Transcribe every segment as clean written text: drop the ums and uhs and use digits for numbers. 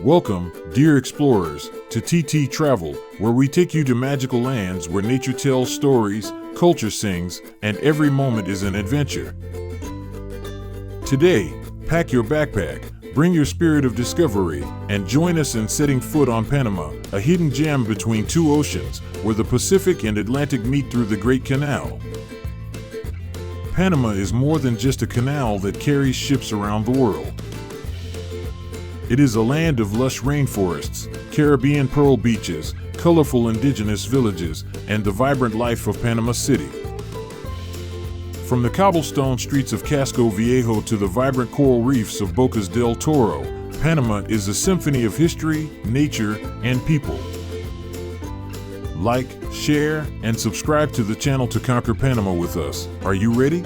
Welcome, dear explorers, to TTtravel, where we take you to magical lands where nature tells stories, culture sings, and every moment is an adventure. Today, pack your backpack, bring your spirit of discovery, and join us in setting foot on Panama, a hidden gem between two oceans, where the Pacific and Atlantic meet through the Great Canal. Panama is more than just a canal that carries ships around the world. It is a land of lush rainforests, Caribbean pearl beaches, colorful indigenous villages, and the vibrant life of Panama City. From the cobblestone streets of Casco Viejo to the vibrant coral reefs of Bocas del Toro, Panama is a symphony of history, nature, and people. Like, share, and subscribe to the channel to conquer Panama with us. Are you ready?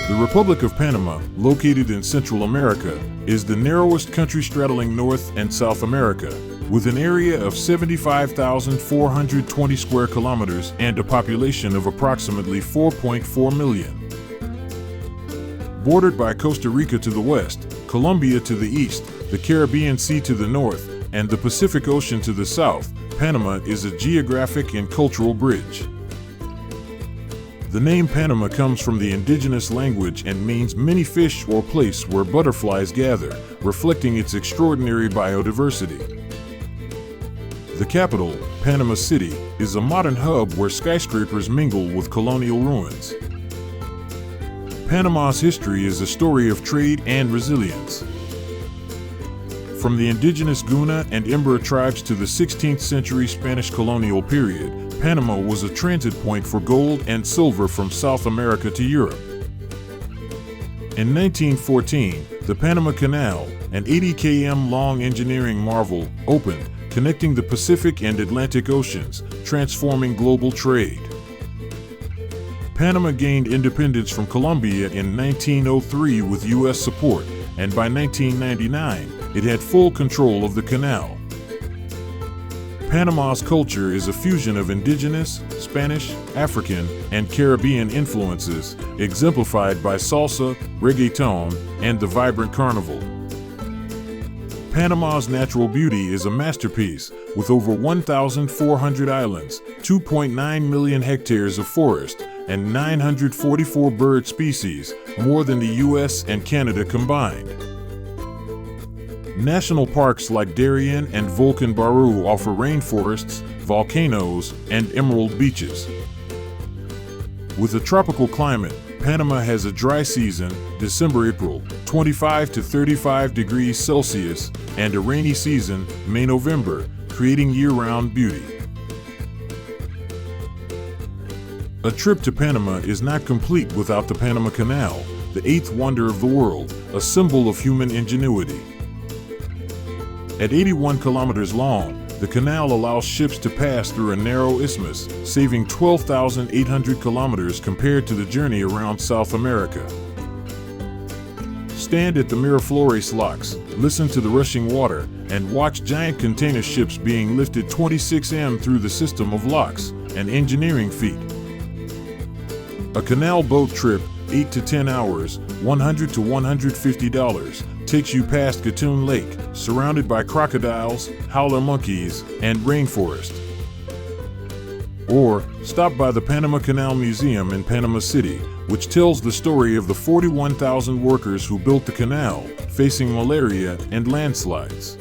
The Republic of Panama, located in Central America, is the narrowest country straddling North and South America, with an area of 75,420 square kilometers and a population of approximately 4.4 million. Bordered by Costa Rica to the west, Colombia to the east, the Caribbean Sea to the north, and the Pacific Ocean to the south, Panama is a geographic and cultural bridge. The name Panama comes from the indigenous language and means many fish or place where butterflies gather, reflecting its extraordinary biodiversity. The capital, Panama City, is a modern hub where skyscrapers mingle with colonial ruins. Panama's history is a story of trade and resilience. From the indigenous Guna and Imbra tribes to the 16th century Spanish colonial period, Panama was a transit point for gold and silver from South America to Europe. In 1914, the Panama Canal, an 80 km long engineering marvel, opened, connecting the Pacific and Atlantic Oceans, transforming global trade. Panama gained independence from Colombia in 1903 with U.S. support, and by 1999, it had full control of the canal. Panama's culture is a fusion of indigenous, Spanish, African, and Caribbean influences, exemplified by salsa, reggaeton, and the vibrant carnival. Panama's natural beauty is a masterpiece, with over 1,400 islands, 2.9 million hectares of forest, and 944 bird species, more than the US and Canada combined. National parks like Darien and Volcan Baru offer rainforests, volcanoes, and emerald beaches. With a tropical climate, Panama has a dry season, December-April, 25 to 35 degrees Celsius, and a rainy season, May-November, creating year-round beauty. A trip to Panama is not complete without the Panama Canal, the eighth wonder of the world, a symbol of human ingenuity. At 81 kilometers long, the canal allows ships to pass through a narrow isthmus, saving 12,800 kilometers compared to the journey around South America. Stand at the Miraflores locks, listen to the rushing water, and watch giant container ships being lifted 26 m through the system of locks, an engineering feat. A canal boat trip, 8 to 10 hours, $100 to $150, takes you past Gatun Lake, surrounded by crocodiles, howler monkeys, and rainforest. Or, stop by the Panama Canal Museum in Panama City, which tells the story of the 41,000 workers who built the canal, facing malaria and landslides.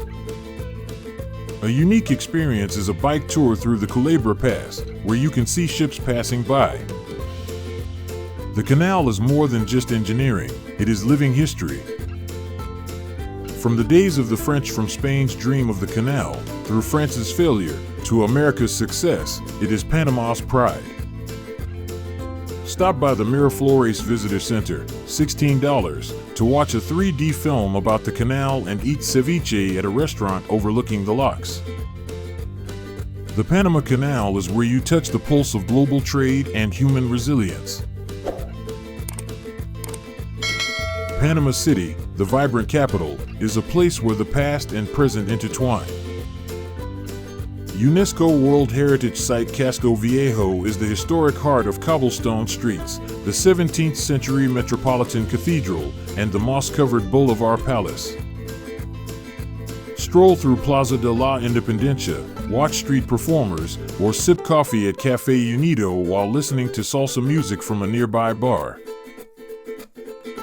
A unique experience is a bike tour through the Culebra Pass, where you can see ships passing by. The canal is more than just engineering, it is living history. From the days of the French, from Spain's dream of the canal, through France's failure, to America's success, it is Panama's pride. Stop by the Miraflores Visitor Center, $16, to watch a 3D film about the canal and eat ceviche at a restaurant overlooking the locks. The Panama Canal is where you touch the pulse of global trade and human resilience. Panama City, the vibrant capital, is a place where the past and present intertwine. UNESCO World Heritage Site Casco Viejo is the historic heart of cobblestone streets, the 17th century Metropolitan Cathedral, and the moss-covered Boulevard Palace. Stroll through Plaza de la Independencia, watch street performers, or sip coffee at Café Unido while listening to salsa music from a nearby bar.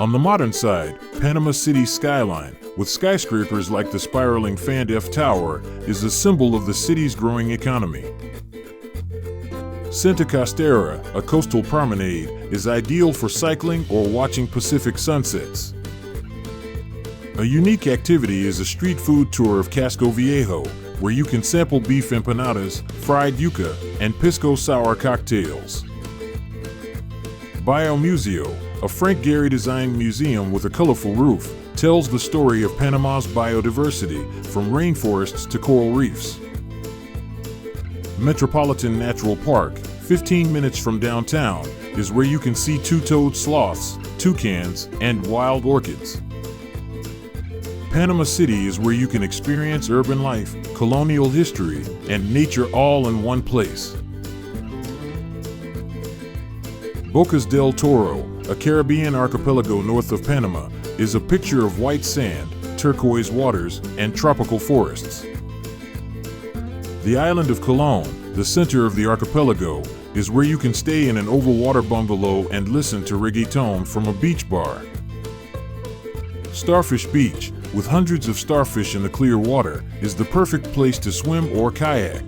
On the modern side, Panama City's skyline, with skyscrapers like the spiraling Fan F Tower, is a symbol of the city's growing economy. Santa Costera, a coastal promenade, is ideal for cycling or watching Pacific sunsets. A unique activity is a street food tour of Casco Viejo, where you can sample beef empanadas, fried yuca, and pisco sour cocktails. Biomuseo, a Frank Gehry-designed museum with a colorful roof, tells the story of Panama's biodiversity, from rainforests to coral reefs. Metropolitan Natural Park, 15 minutes from downtown, is where you can see two-toed sloths, toucans, and wild orchids. Panama City is where you can experience urban life, colonial history, and nature all in one place. Bocas del Toro, a Caribbean archipelago north of Panama, is a picture of white sand, turquoise waters, and tropical forests. The island of Colón, the center of the archipelago, is where you can stay in an overwater bungalow and listen to reggaeton from a beach bar. Starfish Beach, with hundreds of starfish in the clear water, is the perfect place to swim or kayak.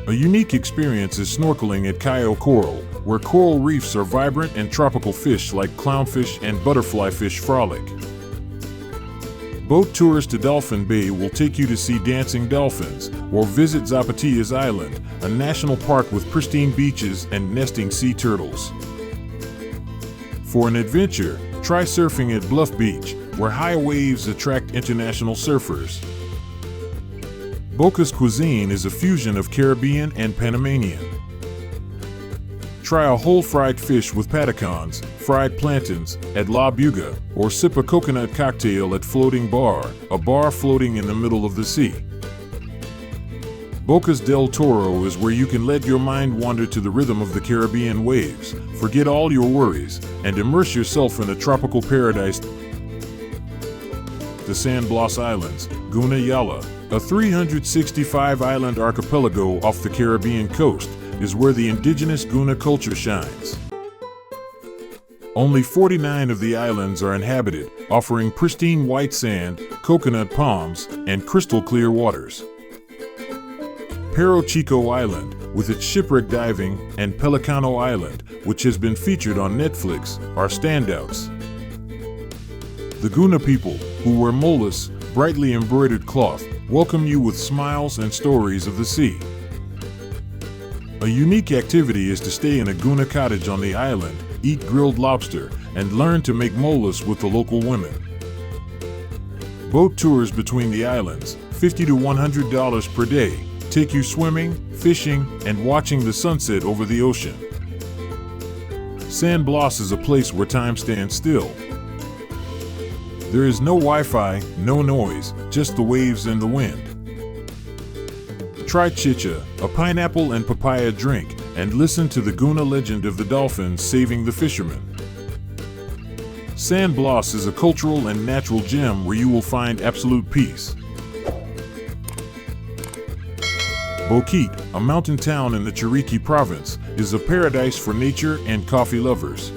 A unique experience is snorkeling at Cayo Coral, where coral reefs are vibrant and tropical fish like clownfish and butterflyfish frolic. Boat tours to Dolphin Bay will take you to see dancing dolphins, or visit Zapatillas Island, a national park with pristine beaches and nesting sea turtles. For an adventure, try surfing at Bluff Beach, where high waves attract international surfers. Bocas cuisine is a fusion of Caribbean and Panamanian. Try a whole fried fish with patacons, fried plantains, at La Buga, or sip a coconut cocktail at Floating Bar, a bar floating in the middle of the sea. Bocas del Toro is where you can let your mind wander to the rhythm of the Caribbean waves, forget all your worries, and immerse yourself in a tropical paradise. The San Blas Islands, Guna Yala, a 365-island archipelago off the Caribbean coast, is where the indigenous Guna culture shines. Only 49 of the islands are inhabited, offering pristine white sand, coconut palms, and crystal-clear waters. Perro Chico Island, with its shipwreck diving, and Pelicano Island, which has been featured on Netflix, are standouts. The Guna people, who wear molas, brightly embroidered cloth, welcome you with smiles and stories of the sea. A unique activity is to stay in a Guna cottage on the island, eat grilled lobster, and learn to make molas with the local women. Boat tours between the islands, $50 to $100 per day, take you swimming, fishing, and watching the sunset over the ocean. San Blas is a place where time stands still. There is no Wi-Fi, no noise, just the waves and the wind. Try chicha, a pineapple and papaya drink, and listen to the Guna legend of the dolphins saving the fishermen. San Blas is a cultural and natural gem where you will find absolute peace. Boquete, a mountain town in the Chiriquí province, is a paradise for nature and coffee lovers.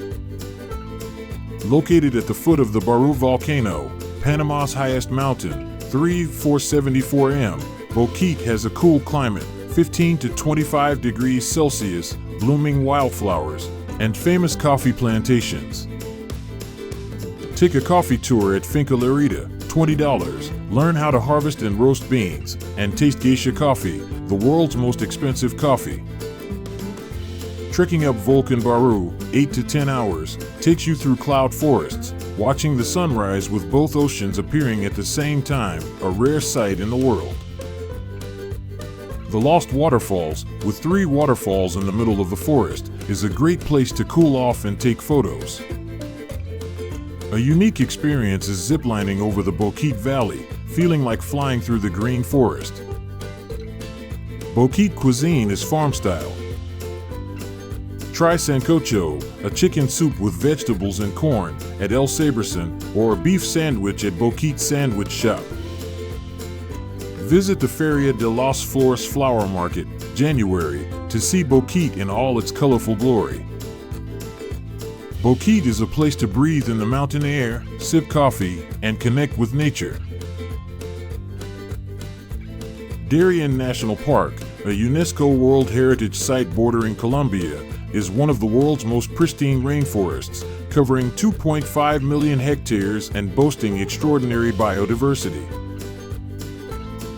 Located at the foot of the Baru volcano, Panama's highest mountain, 3,474 m, Boquete has a cool climate, 15 to 25 degrees Celsius, blooming wildflowers, and famous coffee plantations. Take a coffee tour at Finca Lerida, $20, learn how to harvest and roast beans, and taste geisha coffee, the world's most expensive coffee. Trekking up Volcan Baru, 8 to 10 hours, takes you through cloud forests, watching the sunrise with both oceans appearing at the same time, a rare sight in the world. The Lost Waterfalls, with 3 waterfalls in the middle of the forest, is a great place to cool off and take photos. A unique experience is ziplining over the Boquete Valley, feeling like flying through the green forest. Boquete cuisine is farm style. Try sancocho, a chicken soup with vegetables and corn, at El Saberson, or a beef sandwich at Boquete Sandwich Shop. Visit the Feria de las Flores Flower Market, January, to see Boquete in all its colorful glory. Boquete is a place to breathe in the mountain air, sip coffee, and connect with nature. Darien National Park, a UNESCO World Heritage Site bordering Colombia, is one of the world's most pristine rainforests, covering 2.5 million hectares and boasting extraordinary biodiversity.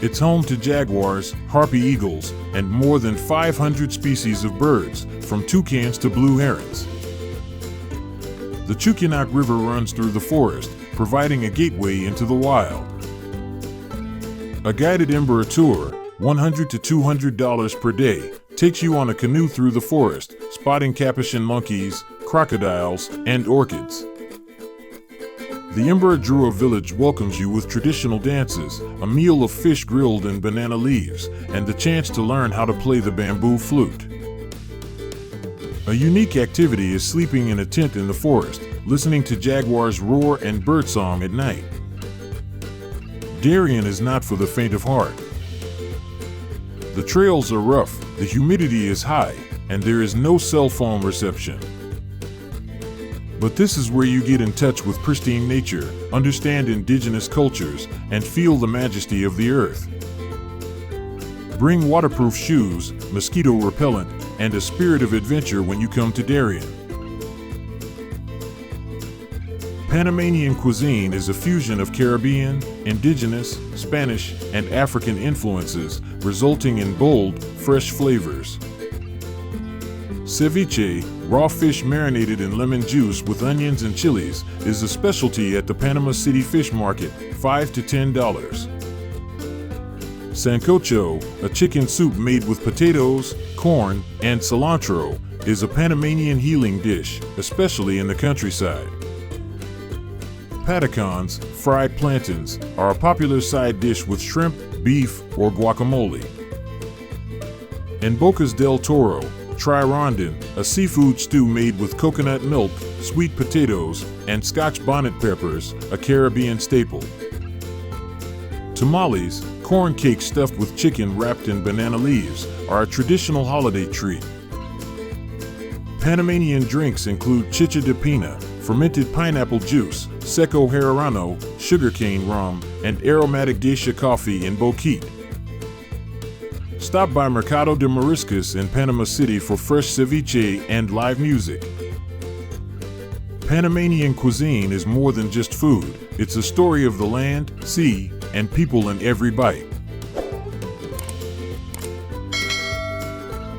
It's home to jaguars, harpy eagles, and more than 500 species of birds, from toucans to blue herons. The Chuquianac River runs through the forest, providing a gateway into the wild. A guided Embera tour, $100 to $200 per day, takes you on a canoe through the forest, spotting capuchin monkeys, crocodiles, and orchids. The Embera Drua village welcomes you with traditional dances, a meal of fish grilled in banana leaves, and the chance to learn how to play the bamboo flute. A unique activity is sleeping in a tent in the forest, listening to jaguars roar and birdsong at night. Darien is not for the faint of heart. The trails are rough, the humidity is high, and there is no cell phone reception. But this is where you get in touch with pristine nature, understand indigenous cultures, and feel the majesty of the earth. Bring waterproof shoes, mosquito repellent, and a spirit of adventure when you come to Darien. Panamanian cuisine is a fusion of Caribbean, indigenous, Spanish, and African influences, resulting in bold, fresh flavors. Ceviche, raw fish marinated in lemon juice with onions and chilies, is a specialty at the Panama City Fish Market, $5 to $10. Sancocho, a chicken soup made with potatoes, corn, and cilantro, is a Panamanian healing dish, especially in the countryside. Patacons, fried plantains, are a popular side dish with shrimp, beef, or guacamole. In Bocas del Toro, try rondin, a seafood stew made with coconut milk, sweet potatoes, and Scotch bonnet peppers, a Caribbean staple. Tamales, corn cakes stuffed with chicken wrapped in banana leaves, are a traditional holiday treat. Panamanian drinks include chicha de pina, fermented pineapple juice, seco Herrerano, sugarcane rum, and aromatic geisha coffee in Boquete. Stop by Mercado de Mariscos in Panama City for fresh ceviche and live music. Panamanian cuisine is more than just food, it's a story of the land, sea, and people in every bite.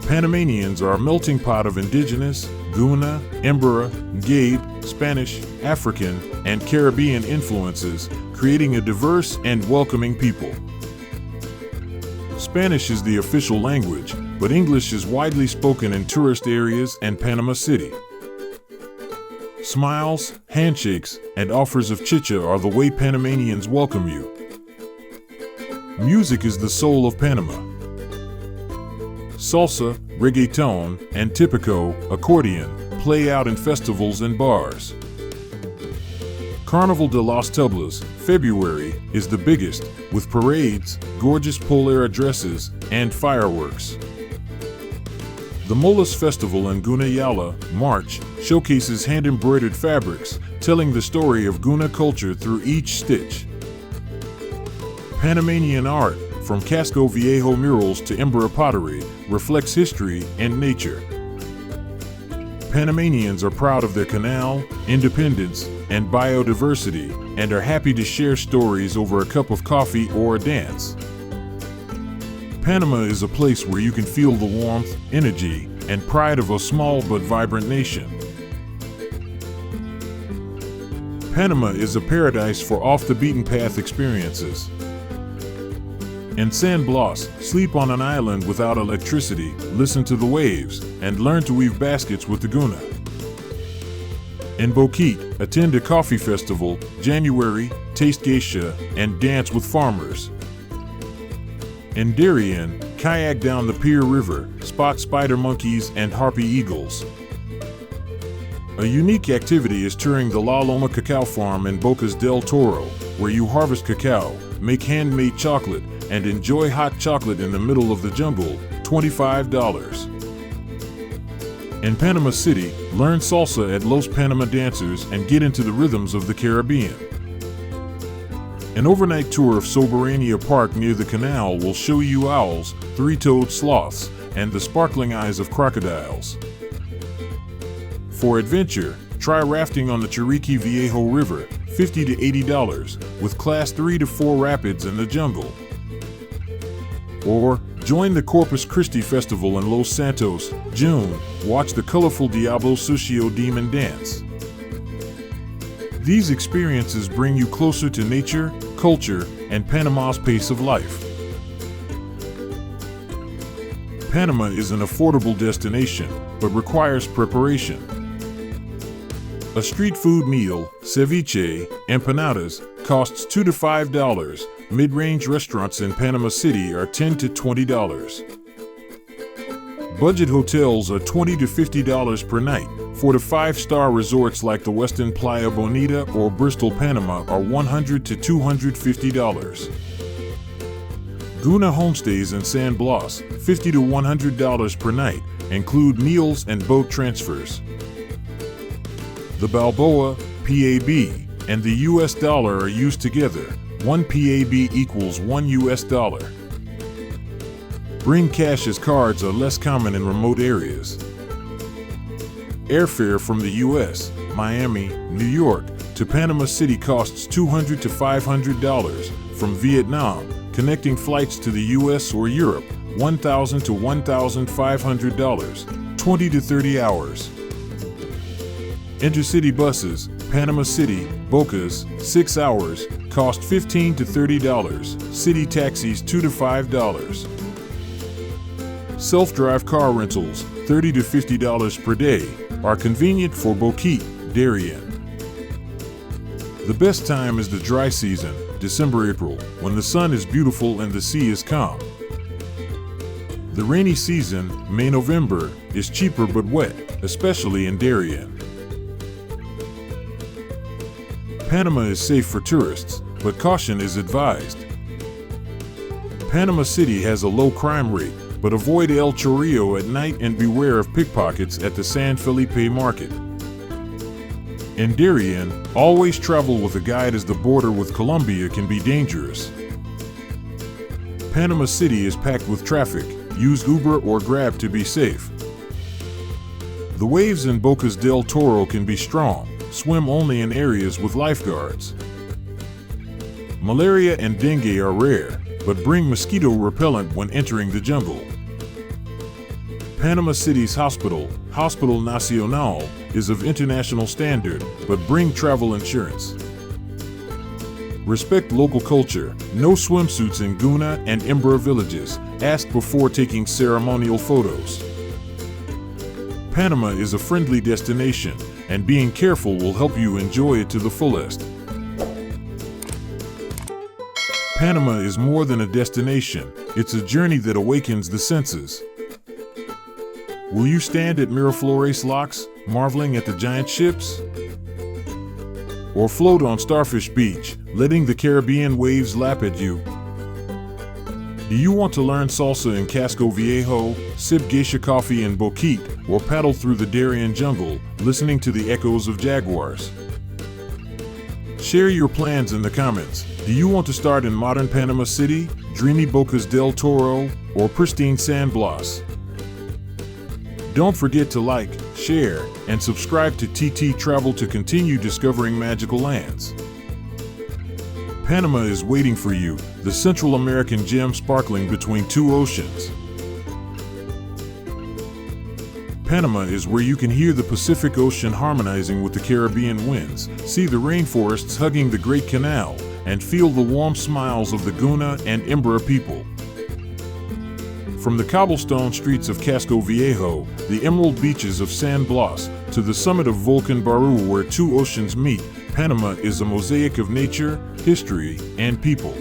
Panamanians are a melting pot of indigenous, Guna, Embera, Gabe, Spanish, African, and Caribbean influences, creating a diverse and welcoming people. Spanish is the official language, but English is widely spoken in tourist areas and Panama City. Smiles, handshakes, and offers of chicha are the way Panamanians welcome you. Music is the soul of Panama. Salsa, reggaeton, and típico, accordion, play out in festivals and bars. Carnaval de las Tablas, February, is the biggest, with parades, gorgeous polera dresses, and fireworks. The Molas Festival in Gunayala, March, showcases hand-embroidered fabrics, telling the story of Guna culture through each stitch. Panamanian art, from Casco Viejo murals to Embera pottery, reflects history and nature. Panamanians are proud of their canal, independence, and biodiversity, and are happy to share stories over a cup of coffee or a dance. Panama is a place where you can feel the warmth, energy, and pride of a small but vibrant nation. Panama is a paradise for off-the-beaten-path experiences. In San Blas, sleep on an island without electricity, listen to the waves, and learn to weave baskets with the Guna. In Boquete, attend a coffee festival, January, taste geisha, and dance with farmers. In Darien, kayak down the Pier River, spot spider monkeys and harpy eagles. A unique activity is touring the La Loma Cacao Farm in Bocas del Toro, where you harvest cacao, make handmade chocolate, and enjoy hot chocolate in the middle of the jungle, $25. In Panama City, learn salsa at Los Panama Dancers and get into the rhythms of the Caribbean. An overnight tour of Soberania Park near the canal will show you owls, three-toed sloths, and the sparkling eyes of crocodiles. For adventure, try rafting on the Chiriqui Viejo River, $50 to $80, with Class 3 to 4 rapids in the jungle. Or, join the Corpus Christi Festival in Los Santos, June, watch the colorful Diablo Sucio demon dance. These experiences bring you closer to nature, culture, and Panama's pace of life. Panama is an affordable destination, but requires preparation. A street food meal, ceviche, empanadas, costs $2 to $5. Mid-range restaurants in Panama City are $10 to $20. Budget hotels are $20 to $50 per night. 4 to 5-star resorts like the Westin Playa Bonita or Bristol, Panama are $100 to $250. Guna homestays in San Blas, $50 to $100 per night, include meals and boat transfers. The Balboa, PAB, and the US dollar are used together. 1 PAB equals 1 US dollar. Bring cash as cards are less common in remote areas. Airfare from the US, Miami, New York, to Panama City costs $200 to $500. From Vietnam, connecting flights to the US or Europe, $1,000 to $1,500, 20 to 30 hours. Intercity buses, Panama City, Bocas, 6 hours, cost $15 to $30. City taxis $2 to $5. Self-drive car rentals, $30 to $50 per day, are convenient for Boquete, Darien. The best time is the dry season, December-April, when the sun is beautiful and the sea is calm. The rainy season, May-November, is cheaper but wet, especially in Darien. Panama is safe for tourists, but caution is advised. Panama City has a low crime rate, but avoid El Chorrillo at night and beware of pickpockets at the San Felipe market. In Darien, always travel with a guide as the border with Colombia can be dangerous. Panama City is packed with traffic. Use Uber or Grab to be safe. The waves in Bocas del Toro can be strong. Swim only in areas with lifeguards. Malaria and dengue are rare, but bring mosquito repellent when entering the jungle. Panama City's hospital, Hospital Nacional, is of international standard, but bring travel insurance. Respect local culture. No swimsuits in Guna and Imbra villages. Ask before taking ceremonial photos. Panama is a friendly destination, and being careful will help you enjoy it to the fullest. Panama is more than a destination, it's a journey that awakens the senses. Will you stand at Miraflores locks, marveling at the giant ships? Or float on Starfish Beach, letting the Caribbean waves lap at you? Do you want to learn salsa in Casco Viejo, sip geisha coffee in Boquete, or paddle through the Darien jungle, listening to the echoes of jaguars? Share your plans in the comments. Do you want to start in modern Panama City, dreamy Bocas del Toro, or pristine San Blas? Don't forget to like, share, and subscribe to TTtravel to continue discovering magical lands. Panama is waiting for you, the Central American gem sparkling between two oceans. Panama is where you can hear the Pacific Ocean harmonizing with the Caribbean winds, see the rainforests hugging the Great Canal, and feel the warm smiles of the Guna and Imbra people. From the cobblestone streets of Casco Viejo, the emerald beaches of San Blas, to the summit of Volcan Baru where two oceans meet, Panama is a mosaic of nature, history, and people.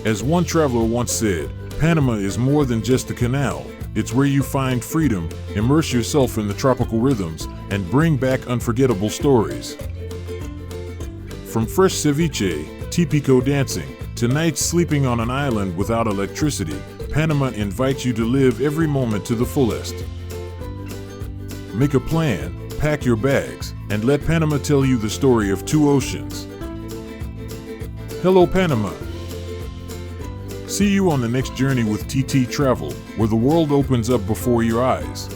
As one traveler once said, Panama is more than just a canal. It's where you find freedom, immerse yourself in the tropical rhythms, and bring back unforgettable stories. From fresh ceviche, tipico dancing, to nights sleeping on an island without electricity, Panama invites you to live every moment to the fullest. Make a plan, pack your bags, and let Panama tell you the story of two oceans. Hello, Panama. See you on the next journey with TTtravel, where the world opens up before your eyes.